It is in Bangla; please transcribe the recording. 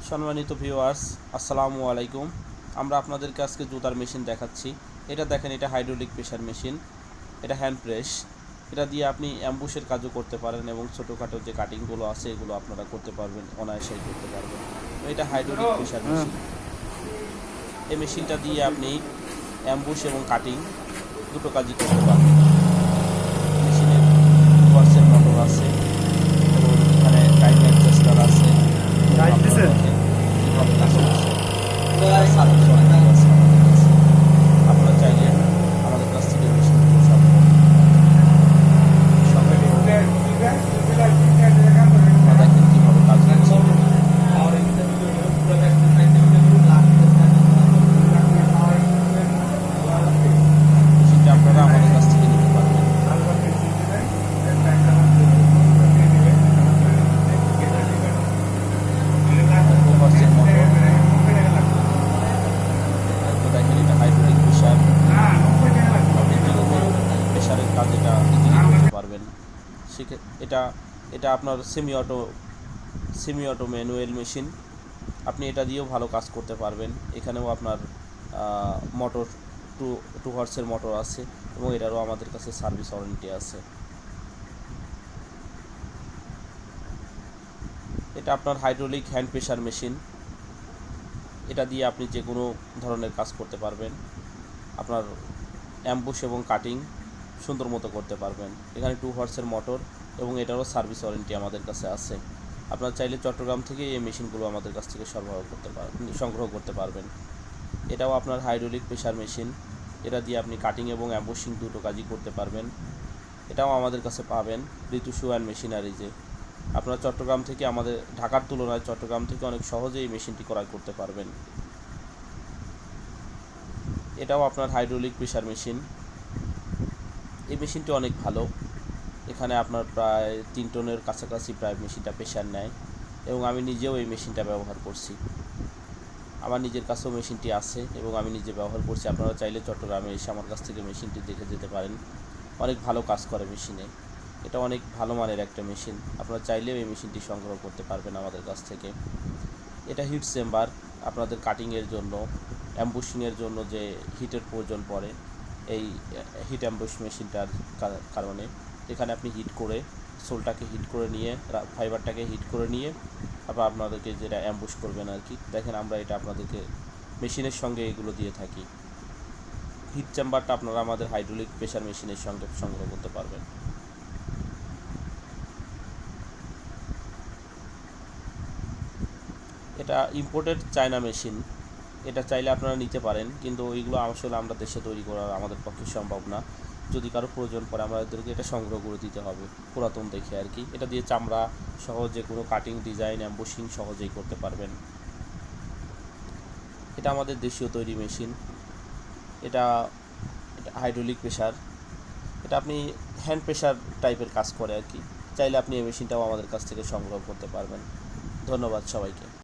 সম্মানিত ভিউয়ার্স, আসসালামু আলাইকুম। আমরা আপনাদেরকে আজকে জুতার মেশিন দেখাচ্ছি। এটা দেখেন, এটা হাইড্রোলিক প্রেসার মেশিন, এটা হ্যান্ড প্রেস। এটা দিয়ে আপনি অ্যাম্বুশের কাজও করতে পারেন এবং ছোটোখাটো যে কাটিংগুলো আছে এগুলো আপনারা করতে পারবেন, অনায়াসেই করতে পারবেন। তো এটা হাইড্রোলিক প্রেসার মেশিন। এই মেশিনটা দিয়ে আপনি অ্যাম্বুশ এবং কাটিং দুটো কাজই করতে পারবেন। মেশিনের কোয়ার্সের মোটর আছে এবং এখানে টাইম অ্যাডজাস্টার আছে। আপনারা চাইলে আমাদের কাছ থেকে মেশিন দেখেন কীভাবে কাজ করছে। মেশিনটা আপনারা আমাদের কাছ থেকে নিতে পারবেন। দেখেন, এটা হাইড্রোলিক প্রেসার। আপনি প্রেসারের কাজ এটা ইজিলি করতে পারবেন। এটা আপনার সেমি অটো ম্যানুয়াল মেশিন। আপনি এটা দিয়েও ভালো কাজ করতে পারবেন। এখানেও আপনার মোটর টু হর্সের মোটর আছে এবং এটারও আমাদের কাছে সার্ভিস ওয়ারেন্টি আছে। এটা আপনার হাইড্রোলিক হ্যান্ড প্রেসার মেশিন। এটা দিয়ে আপনি যে কোনো ধরনের কাজ করতে পারবেন। আপনার অ্যাম্বুশ এবং কাটিং সুন্দর মতো করতে পারবেন। এখানে 2 হর্সের মোটর এবং এটারও সার্ভিস ওয়ারেন্টি আমাদের কাছে আছে। আপনারা চাইলে চট্টগ্রাম থেকে এই মেশিনগুলো আমাদের কাছ থেকে সংগ্রহ করতে পারবেন। এটাও আপনার হাইড্রোলিক প্রেসার মেশিন। এটা দিয়ে আপনি কাটিং এবং অ্যাম্বুশিং দুটো কাজই করতে পারবেন। এটাও আমাদের কাছে পাবেন ঋতু শু অ্যান্ড মেশিনারিজে। আপনারা চট্টগ্রাম থেকে, আমাদের ঢাকার তুলনায় চট্টগ্রাম থেকে অনেক সহজেই এই মেশিনটি ক্রয় করতে পারবেন। এটাও আপনার হাইড্রোলিক প্রেসার মেশিন। এই মেশিনটি অনেক ভালো। এখানে আপনার প্রায় 3 টনের কাছাকাছি প্রায় মেশিনটা প্রেসার নেয় এবং আমি নিজেও এই মেশিনটা ব্যবহার করছি। আমার নিজের কাছেও মেশিনটি আছে এবং আমি নিজে ব্যবহার করছি। আপনারা চাইলে চট্টগ্রামে এসে আমার কাছ থেকে মেশিনটি দেখে যেতে পারেন। অনেক ভালো কাজ করে মেশিনে। এটা অনেক ভালো মানের একটা মেশিন। আপনারা চাইলেও এই মেশিনটি সংগ্রহ করতে পারবেন আমাদের কাছ থেকে। এটা হিট চেম্বার, আপনাদের কাটিংয়ের জন্য, অ্যাম্বুশিংয়ের জন্য যে হিটের প্রয়োজন পড়ে, এই হিট অ্যাম্বুশ মেশিনটার কারণে এখানে আপনি হিট করে সোলটাকে হিট করে নিয়ে, ফাইবারটাকে হিট করে নিয়ে আবার আপনাদেরকে যেটা অ্যাম্বুশ করবেন আর কি। দেখেন, আমরা এটা আপনাদেরকে মেশিনের সঙ্গে এগুলো দিয়ে থাকি। হিট চেম্বারটা আপনারা আমাদের হাইড্রোলিক প্রেসার মেশিনের সঙ্গে সংগ্রহ করতে পারবেন। এটা ইম্পোর্টেড চায়না মেশিন। এটা চাইলে আপনারা নিতে পারেন, কিন্তু ওইগুলো আসলে আমরা দেশে তৈরি করা আমাদের পক্ষে সম্ভব না। যদি কারো প্রয়োজন পড়ে আমাদেরকে এটা সংগ্রহ করে দিতে হবে পুরাতন দেখে আর কি। এটা দিয়ে চামড়া সহজে কোনো কাটিং, ডিজাইন, অ্যাম্বুশিং সহজেই করতে পারবেন। এটা আমাদের দেশীয় তৈরি মেশিন। এটা হাইড্রোলিক প্রেসার। এটা আপনি হ্যান্ড প্রেসার টাইপের কাজ করে আর কি। চাইলে আপনি এই মেশিনটাও আমাদের কাছ থেকে সংগ্রহ করতে পারবেন। ধন্যবাদ সবাইকে।